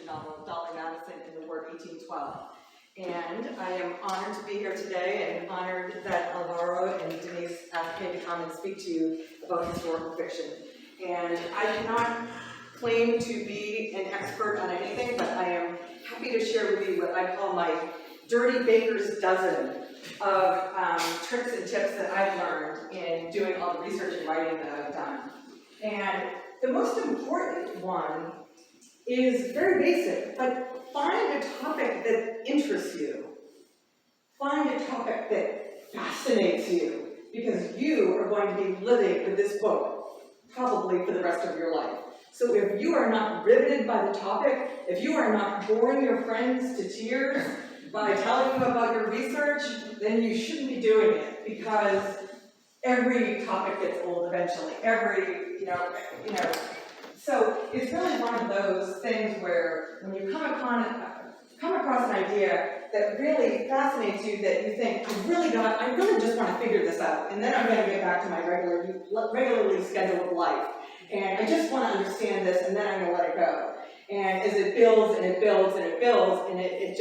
novel, Dolly Madison and the War of 1812. And I am honored to be here today and honored that Alvaro and Denise asked me to come and speak to you about historical fiction. And I cannot claim to be an expert on anything, but I am happy to share with you what I call my dirty baker's dozen of tricks and tips that I've learned in doing all the research and writing that I've done. And the most important one is very basic, but find a topic that interests you. Find a topic that fascinates you, because you are going to be living with this book probably for the rest of your life. So if you are not riveted by the topic, if you are not boring your friends to tears by telling them about your research, then you shouldn't be doing it, because every topic gets old eventually. So it's really one of those things where when you come across an idea that really fascinates you, that you think, I really just want to figure this out, and then I'm going to get back to my regularly scheduled life, and I just want to understand this, and then I'm going to let it go. And as it builds and it builds and it builds, and it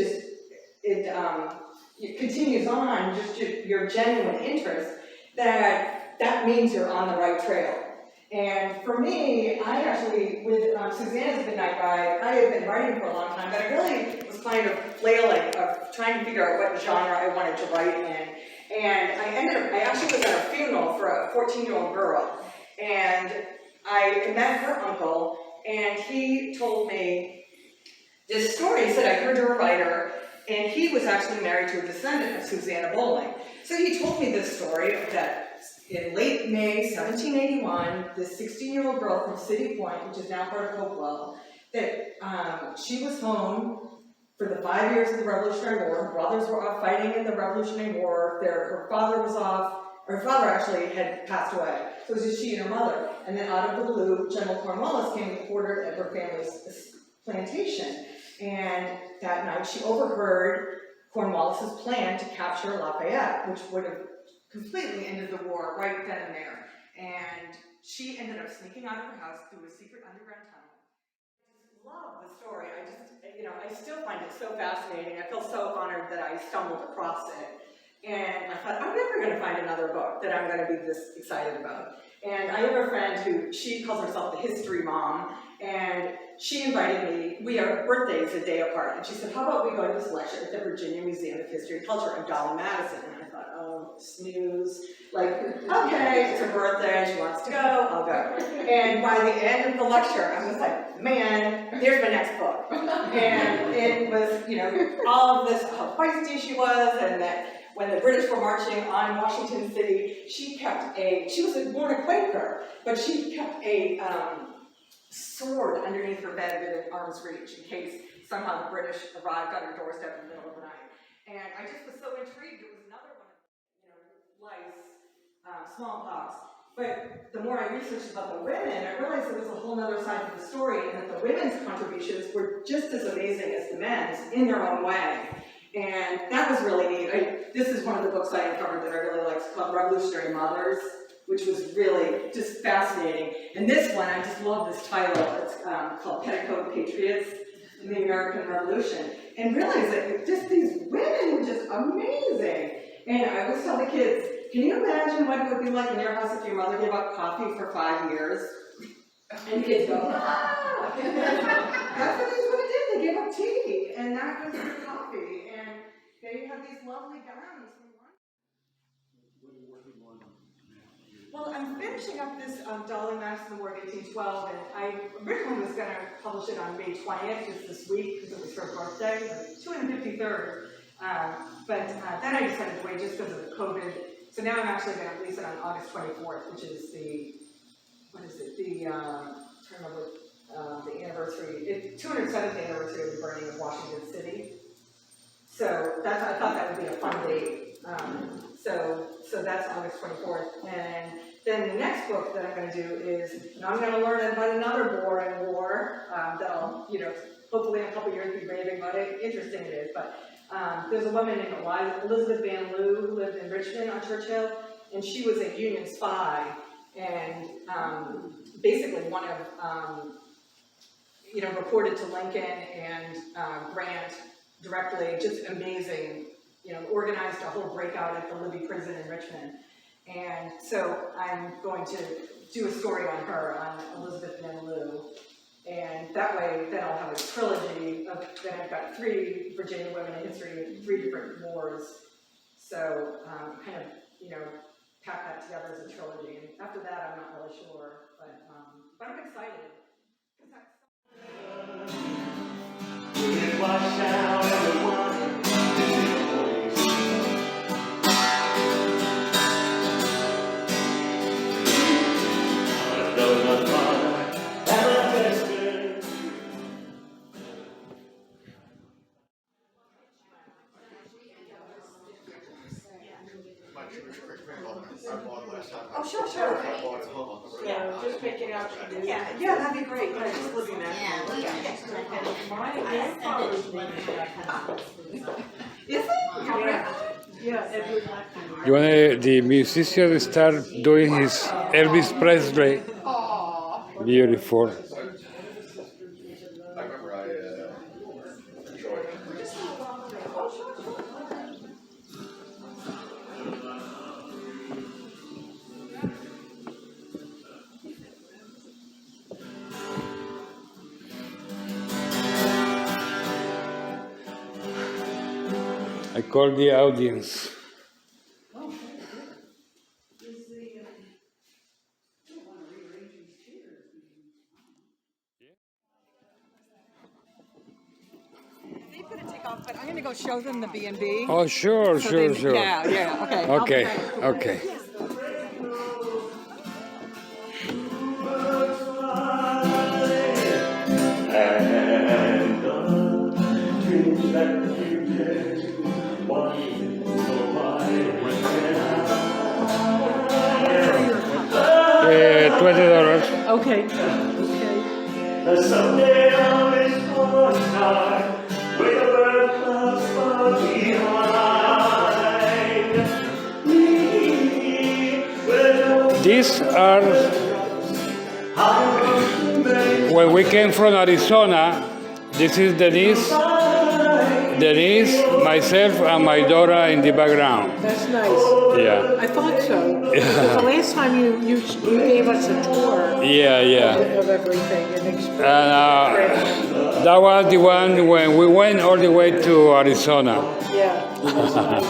continues on, just your genuine interest, that means you're on the right trail. And for me, I actually, with Susanna's Midnight Ride, I had been writing for a long time, but I really was kind of flailing of trying to figure out what genre I wanted to write in. And I actually was at a funeral for a 14-year-old girl, and I met her uncle, and he told me this story. He said, I heard you're a writer, and he was actually married to a descendant of Susanna Bolling. So he told me this story that in late May 1781, this 16-year-old girl from City Point, which is now part of Hopewell, that she was home for the 5 years of the Revolutionary War. Her brothers were off fighting in the Revolutionary War. Her father was off. Her father actually had passed away. So it was just she and her mother. And then out of the blue, General Cornwallis came and quartered at her family's plantation. And that night she overheard Cornwallis's plan to capture Lafayette, which would have completely ended the war right then and there. And she ended up sneaking out of her house through a secret underground tunnel. I just love the story. I still find it so fascinating. I feel so honored that I stumbled across it. And I thought, I'm never going to find another book that I'm going to be this excited about. And I have a friend who, she calls herself the history mom, and she invited me. Our birthdays a day apart, and she said, how about we go to this lecture at the Virginia Museum of History and Culture of Dolly Madison? And I thought, oh, snooze. Like, okay, it's her birthday, she wants to go, I'll go. And by the end of the lecture, I was like, man, here's my next book. And it was, all of this, how feisty she was, and that when the British were marching on Washington City, she was born a Quaker, but she kept a sword underneath her bed within arm's reach in case somehow the British arrived on her doorstep in the middle of the night. And I just was so intrigued. It was another one of lice, smallpox. But the more I researched about the women, I realized there was a whole other side to the story, and that the women's contributions were just as amazing as the men's in their own way. And that was really neat. This is one of the books I uncovered that I really liked. It's called Revolutionary Mothers, which was really just fascinating. And this one, I just love this title. It's called Petticoat Patriots in the American Revolution. And realize that just these women were just amazing. And I always tell the kids, can you imagine what it would be like in your house if your mother gave up coffee for 5 years? And the kids go, ah! That's what these women did. They gave up tea, and that was their coffee. And they had these lovely gowns. What are you working on now? Well, I'm finishing up this Dolly Madison, the War of 1812, and I originally was going to publish it on May 20th, just this week, because it was her birthday, the 253rd. But then I decided to wait just because of the COVID. So now I'm actually going to release it on August 24th, which is the anniversary, 207th anniversary of the burning of Washington City. So I thought that would be a fun date. So that's August 24th. And then the next book that I'm going to do is, I'm going to learn about another boring war that I'll, hopefully in a couple years be raving about it. Interesting it is, but there's a woman named Elizabeth Van Loo who lived in Richmond on Churchill, and she was a Union spy, and basically one of reported to Lincoln and Grant directly, just amazing, organized a whole breakout at the Libby prison in Richmond. And so I'm going to do a story on her, on Elizabeth Menlou. And that way, then I'll have a trilogy of, then I've got 3 Virginia women in history, 3 different wars. So kind of, pack that together as a trilogy. And after that, I'm not really sure, but I'm excited. Wash out everyone. Oh, sure. Yeah, just pick it up. Yeah, that'd be great. Yeah, just Libby McNamee. My grandfather's name is Is it? Yeah, Edward McNamee. You want the musician start doing his Elvis Presley? Beautiful. I remember I enjoyed it. I call the audience. They're gonna take off, but I'm gonna go show them the B&B. Oh, sure. Yeah, okay. Okay. $20. Okay. Someday I'll be star with a bird cloud far behind. These are, when we came from Arizona, this is Denise, myself, and my daughter in the background. That's nice. Yeah. I thought so. The last time you gave us a tour Yeah. of everything and explained. That was the one when we went all the way to Arizona. Yeah, it was nice.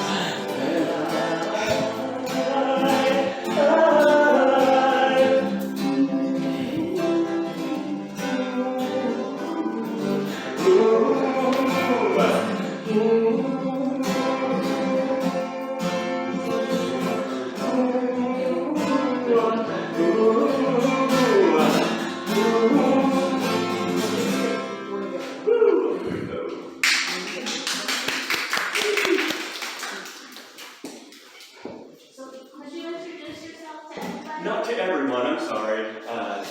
Not to everyone, I'm sorry.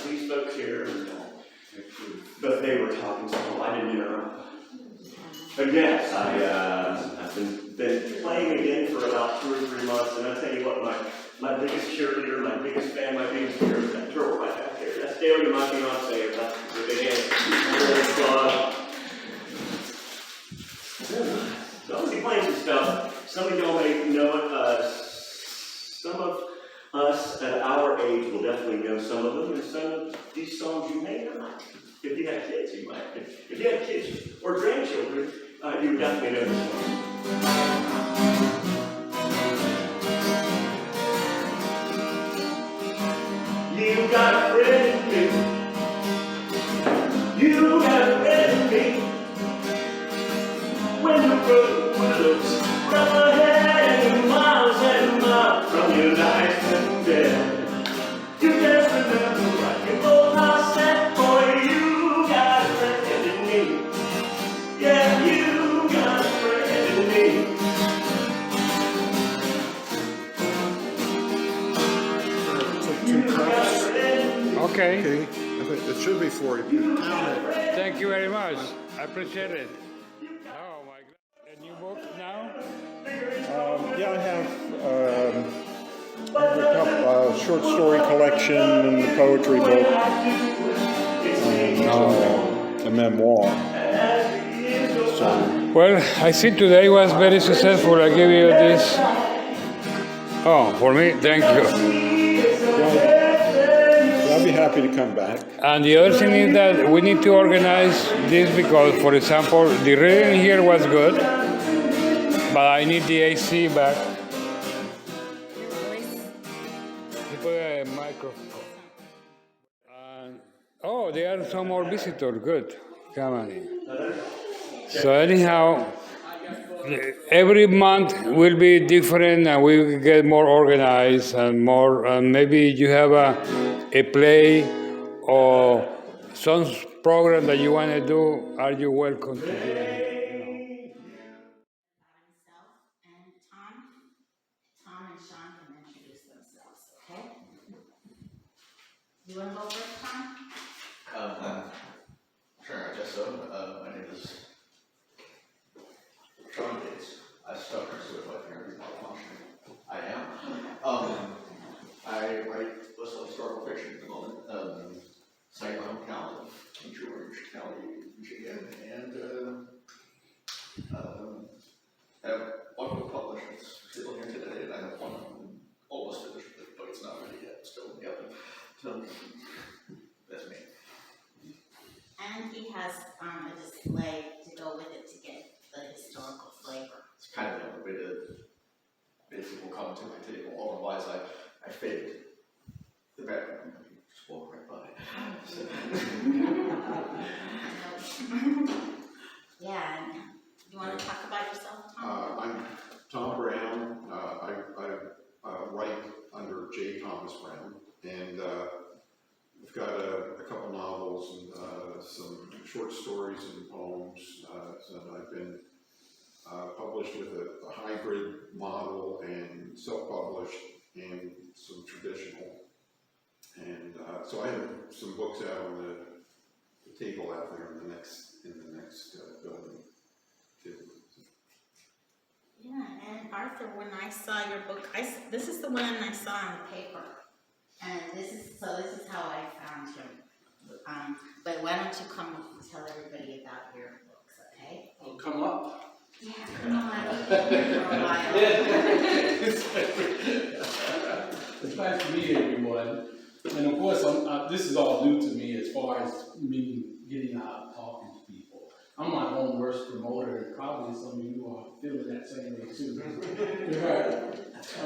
These folks here, but they were talking, so I didn't interrupt. But yes, I've been playing again for about 2 or 3 months, and I'll tell you what, my biggest cheerleader, my biggest fan, my biggest hero is that girl right back there. That's Dale, my fiance. That's the big hand. So I'll be playing some stuff. Some of y'all may know it. Some of us at our age will definitely know some of them, and some of these songs you may not. If you have kids, you might. If you have kids or grandchildren, you would definitely know this one. You got a friend in me. You got a friend in me. When the road looks rough ahead and miles from your life and death, you just remember what you both are set for. You got a friend in me. Yeah, you got a friend in me. Two cups. Okay. Okay, I think it should be 40. Count it. Thank you very much. I appreciate it. Oh my God. A new book now? Yeah, I have a short story collection and the poetry book. And, a memoir. So Well, I see today was very successful. I give you this. Oh, for me, thank you. I'll be happy to come back. And the other thing is that we need to organize this because, for example, the reading here was good, but I need the AC back. You put a microphone. Oh, there are some more visitors. Good. Come on in. So anyhow, every month will be different, and we will get more organized and more. And maybe you have a play or some program that you want to do. Are you welcome to do it? Himself and Tom and Sean can introduce themselves, okay? You want to go first, Tom? Sure, I guess so. My name is Sean Gates. I stuck next to it like every malfunction. I am. I write mostly historical fiction at the moment. Cite my hometown of George County, Michigan, and have one book published. It's still here today, and I have one almost finished, but it's not ready yet. It's still in the oven. So that's me. And he has a display to go with it to get the historical flavor. It's kind of the only way to make people come to my table. Otherwise, I fade the background. Just walk right by. So. Yeah, and you want to talk about yourself, Tom? I'm Tom Brown. I write under J. Thomas Brown, and we've got a couple novels and some short stories and poems. So I've been published with a hybrid model and self-published and some traditional. And so I have some books out on the table out there in the next building too. Yeah, and Arthur, when I saw your book, this is the one I saw on the paper. And this is how I found you. But why don't you come tell everybody about your books, okay? Oh, come up. Yeah, come on, you've been here for a while. It's nice to meet everyone. And of course, this is all new to me as far as me getting out and talking to people. I'm my own worst promoter, and probably some of you are feeling that same way too. Right.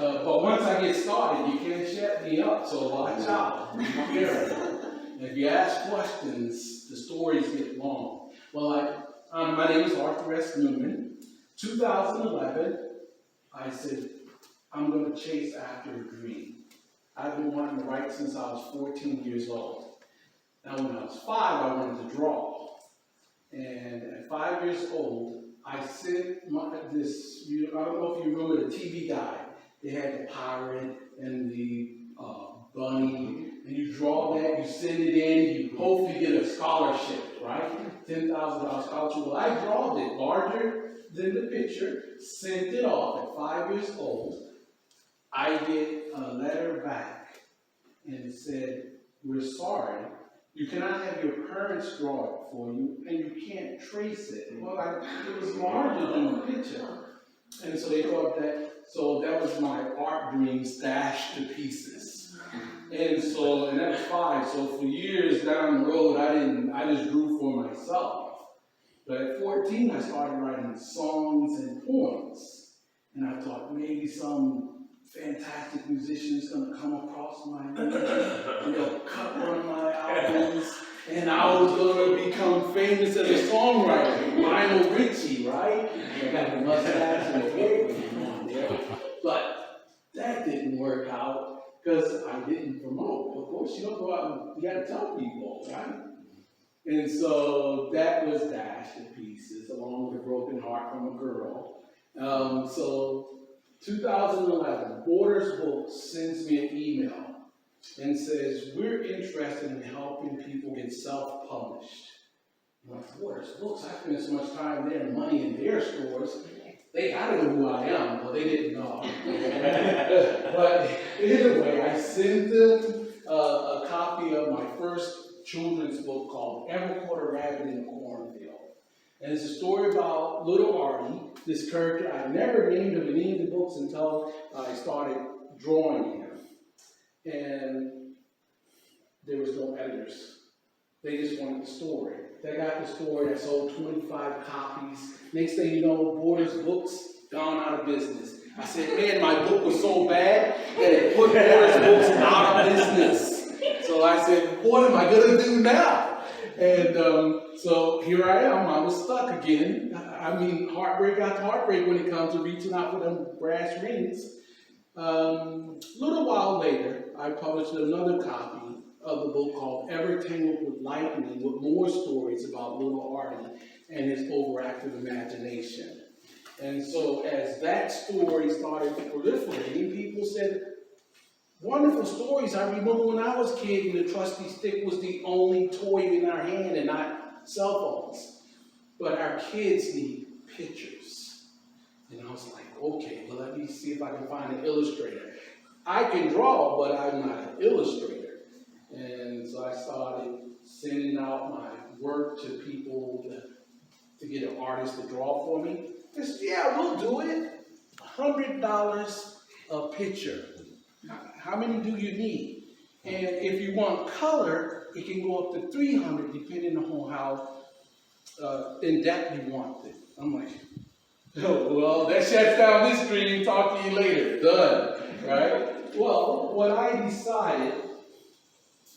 But once I get started, you can't shut me up, so watch out. Be careful. And if you ask questions, the stories get long. Well, my name is Arthur S. Newman. 2011, I said, I'm going to chase after a dream. I've been wanting to write since I was 14 years old. Now, when I was 5, I wanted to draw. And at 5 years old, I sent I don't know if you remember the TV guide. They had the pirate and the bunny, and you draw that, you send it in, you hopefully get a scholarship, right? $10,000 scholarship. Well, I drawed it larger than the picture, sent it off at 5 years old. I get a letter back and it said, we're sorry, you cannot have your parents draw it for you, and you can't trace it. Well, it was larger than the picture. And so they thought that was my art dream dashed to pieces. And that was 5. So for years down the road, I just drew for myself. But at 14, I started writing songs and poems. And I thought maybe some fantastic musician is going to come across my name and they'll cut one of my albums, and I was going to become famous as a songwriter. Lionel Richie, right? I got the mustache and the hair on there. But that didn't work out because I didn't promote. Of course, you don't go out and you got to tell people, right? And so that was dashed to pieces along with a broken heart from a girl. 2011, Borders Books sends me an email and says, we're interested in helping people get self-published. I'm like, Borders Books, I spent so much time there and money in their stores. They gotta know who I am, but they didn't know. But anyway, I sent them a copy of my first children's book called Ever Caught a Rabbit in a Cornfield. And it's a story about little Artie, this character. I never named him in any of the books until I started drawing him. And there was no editors. They just wanted the story. They got the story. I sold 25 copies. Next thing you know, Borders Books gone out of business. I said, man, my book was so bad that it put Borders Books out of business. So I said, what am I gonna do now? And so here I am. I was stuck again. I mean, heartbreak after heartbreak when it comes to reaching out for them brass rings. A little while later, I published another copy of the book called Ever Tangled with Lightning, with more stories about little Artie and his overactive imagination. And so as that story started proliferating, people said, wonderful stories. I remember when I was a kid and the trusty stick was the only toy in our hand and not cell phones. But our kids need pictures. And I was like, okay, well, let me see if I can find an illustrator. I can draw, but I'm not an illustrator. And so I started sending out my work to people to get an artist to draw for me. They said, yeah, we'll do it. $100 a picture. How many do you need? And if you want color, it can go up to $300 depending on how in depth you want it. I'm like, oh, well, that shuts down this dream. Talk to you later. Done. Right? Well, what I decided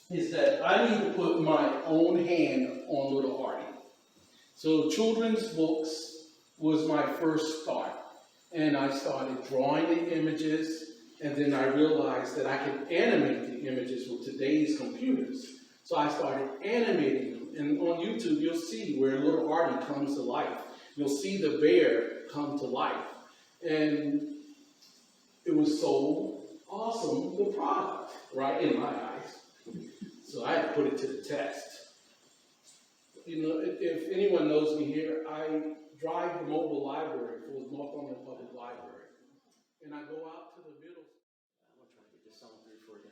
is that I need to put my own hand on little Artie. So children's books was my first start. And I started drawing the images, and then I realized that I could animate the images with today's computers. So I started animating them. And on YouTube, you'll see where little Artie comes to life. You'll see the bear come to life. And it was so awesome, the product, right, in my eyes. So I had to put it to the test. You know, if anyone knows me here, I drive the mobile library for the Northumberland Public Library. And I go out to the middle. I'm going to try to get this song through for you.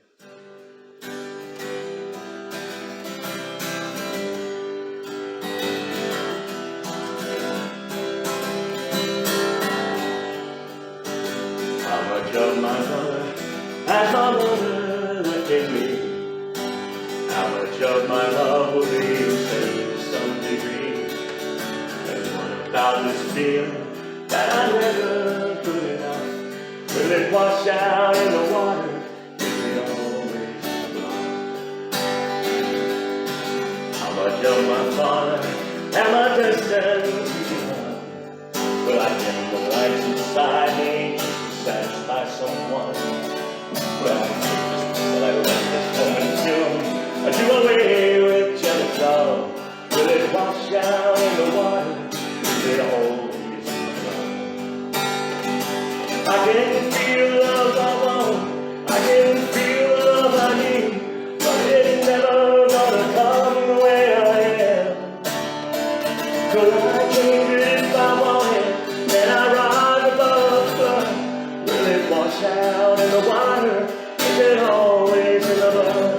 How much of my mother has my mother left in me? How much of my love will be saved to some degree? And what about this feeling that I never put enough? Will it wash out in the water? Is it always enough? How much of my father am I destined to become? Will I get the lights inside me just to satisfy someone? Will I let this woman do? I do away with jealous love. Will it wash out in the water? Is it always enough? I can feel the love I want. I can feel the love I need. But it's never gonna come the way I am. Could I change it if I want it? Then I rise above the flood. Will it wash out in the water? Is it always in the blood?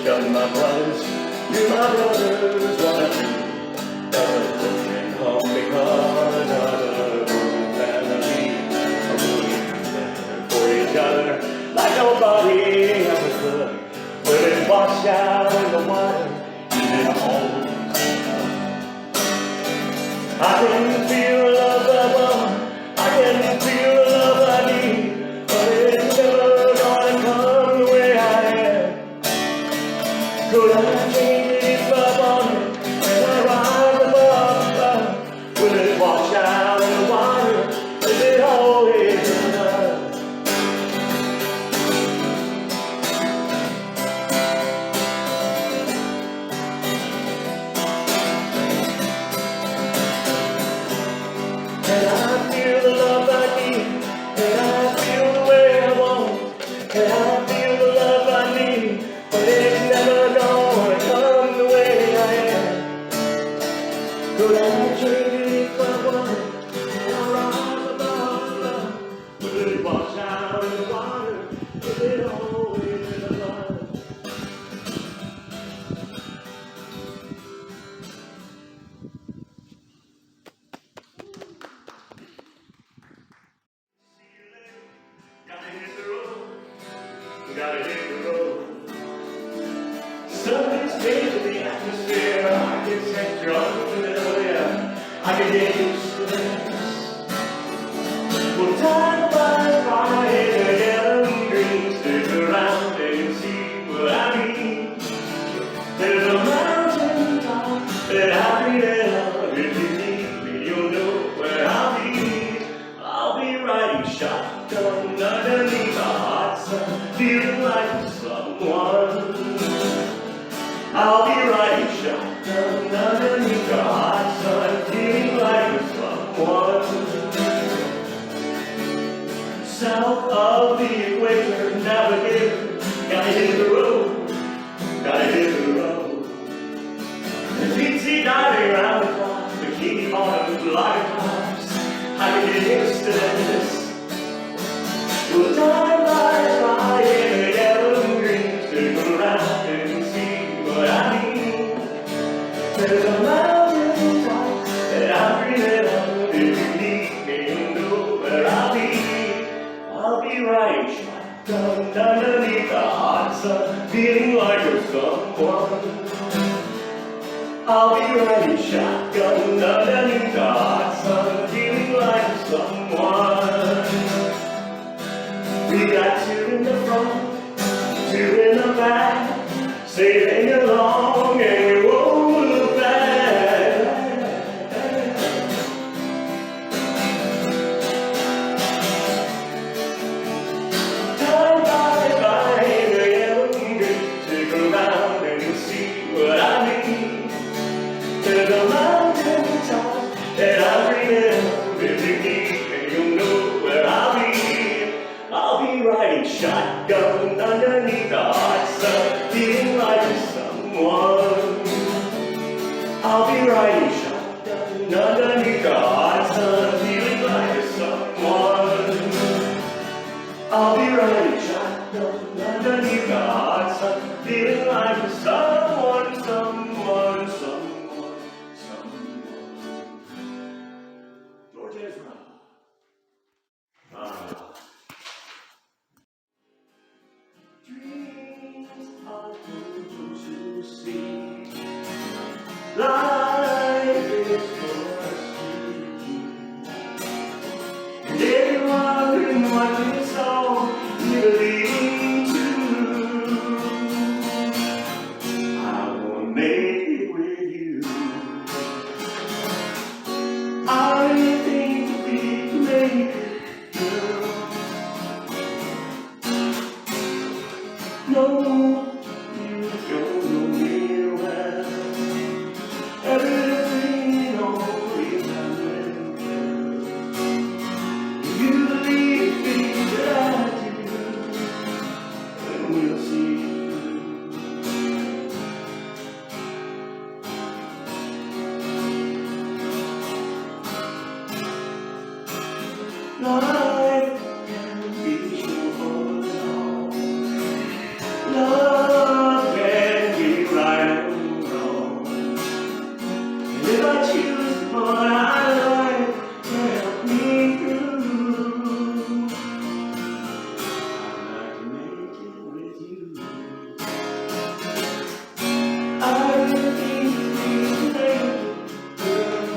Of my brothers, do my brothers want to be? Brothers can come because other family. We'll be there for each other like nobody ever could. Will it wash out in the water? Is it always enough? I can feel the love I want. I can feel the love I need. But it's never gonna come the way I am. Could I change it if I wanted? When I rise above the flood, will it wash out in the water? Is it always enough? Can I feel the love I need? Can I feel the way I want? Can I feel the love I need? But it's never gonna come the way I am. Something's changing the atmosphere. I can sense you're unfamiliar. I can get used to this. Well, time flies by in a yellow and green. Stick around and see what I mean. There's a mountain top that I've been up. If you need me, you'll know where I'll be. I'll be riding shotgun underneath the hot sun, feeling like someone. I'll be riding shotgun underneath the hot sun, feeling like someone. South of the equator, navigator, gotta hit the road, gotta hit the road. The deep sea diving around the clock, bikini bottom glide tops, I can get used to this. Well, time flies by in a yellow and green, stick around and see what I mean. There's a mountain top that I'm dreaming of. If you need me, you'll know where I'll be. I'll be riding shotgun underneath the hot sun, feeling like you're someone. I'll be riding shotgun underneath the hot sun, feeling like someone. We got two in the front, two in the back, sailing along and we won't look back. Time flies by in the yellow and green. Stick around and you'll see what I mean. There's a mountain top that I'm dreaming of. If you need me, you'll know where I'll be. I'll be riding shotgun underneath the hot sun, feeling like someone. I'll be riding shotgun underneath the hot sun, feeling like someone. I'll be riding shotgun underneath the hot sun, feeling like someone, someone, someone, someone. George Ezra. Dreams are good to see. Life is for us to and everyone who wants so believe too. I wanna make it with you. I think we can make it, girl. No, you don't know me well. Everything always happens. You believe me that I do, and we'll see. Life can be so long. Love can be right or wrong. And if I choose the one I like to help me through, I'd like to make it with you. I think we can make it, girl.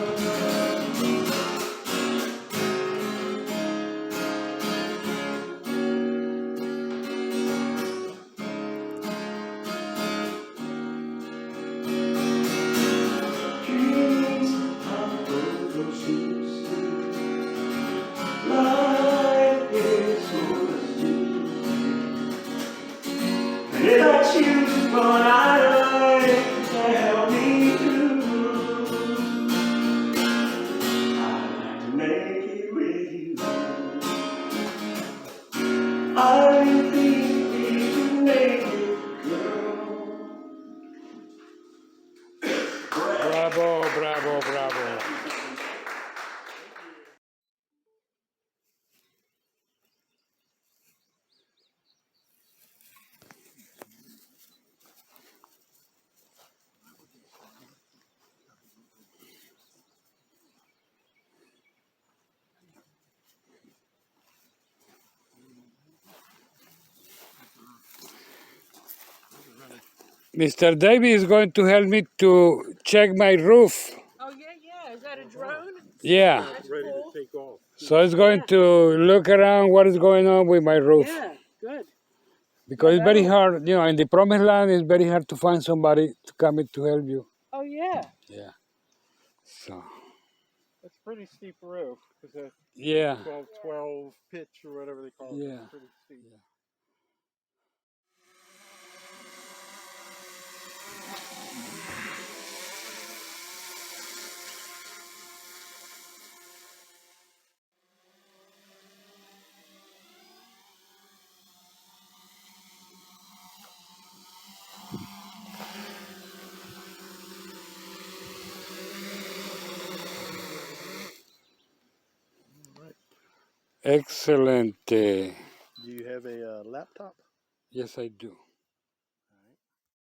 Mr. David is going to help me to check my roof. Oh, yeah. Is that a drone? Yeah. That's cool. So it's going to look around what is going on with my roof. Yeah, good. Because it's very hard, in the promised land, it's very hard to find somebody to come in to help you. Oh, yeah. Yeah. So, That's a pretty steep roof, because that yeah. 12 pitch or whatever they call it. Yeah. It's pretty steep. Excellent. Do you have a laptop? Yes, I do.